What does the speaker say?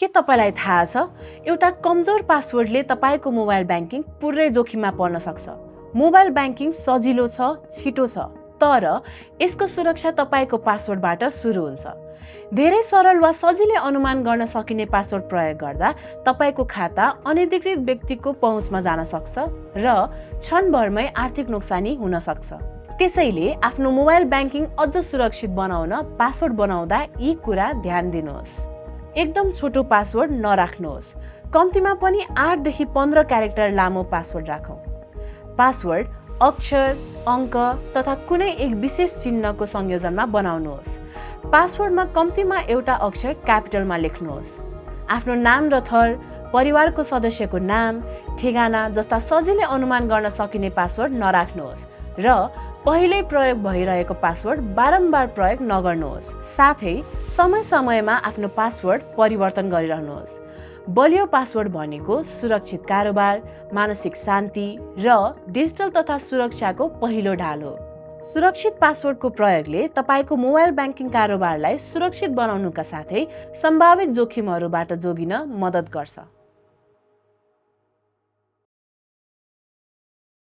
के तपाईलाई थाहा छ एउटा कमजोर पासवर्डले तपाईको मोबाइल ब्याङ्किङ पुरै जोखिममा पर्न सक्छ। मोबाइल ब्याङ्किङ सजिलो छ, छिटो छ, तर यसको सुरक्षा तपाईको पासवर्डबाट सुरु हुन्छ। धेरै सरल वा सजिलै अनुमान गर्न सकिने पासवर्ड प्रयोग गर्दा तपाईको खाता अनधिकृत व्यक्तिको पहुँचमा जान सक्छ र क्षणभरमै आर्थिक नोक्सानी हुन सक्छ। त्यसैले आफ्नो मोबाइल ब्याङ्किङ अझ सुरक्षित बनाउन पासवर्ड बनाउँदा यी कुरा ध्यान दिनुहोस्। एकदम छोटो पासवर्ड नराख्नुहोस्। कम्तीमा पनि 8 देखि 15 क्यारेक्टर लामो पासवर्ड राखौं। पासवर्ड अक्षर, अङ्क तथा कुनै एक विशेष चिन्हको संयोजनमा बनाउनुहोस्। पासवर्डमा कम्तीमा एउटा अक्षर क्यापिटलमा लेख्नुहोस्। आफ्नो नाम र थर, परिवारको सदस्यको नाम, ठेगाना जस्ता सजिलै अनुमान गर्न सकिने पासवर्ड नराख्नुहोस् र पहिल्यै प्रयोग भइरहेको पासवर्ड बारम्बार प्रयोग नगर्नुहोस्। साथै समय समयमा आफ्नो पासवर्ड परिवर्तन गरिरहनुहोस्। बलियो पासवर्ड भनेको सुरक्षित कारोबार, मानसिक शान्ति र डिजिटल तथा सुरक्षाको पहिलो ढाल हो। सुरक्षित पासवर्डको प्रयोगले तपाईको मोबाइल ब्याङ्किङ कारोबारलाई सुरक्षित बनाउनुका साथै सम्भावित जोखिमहरूबाट जोगिन मद्दत गर्छ।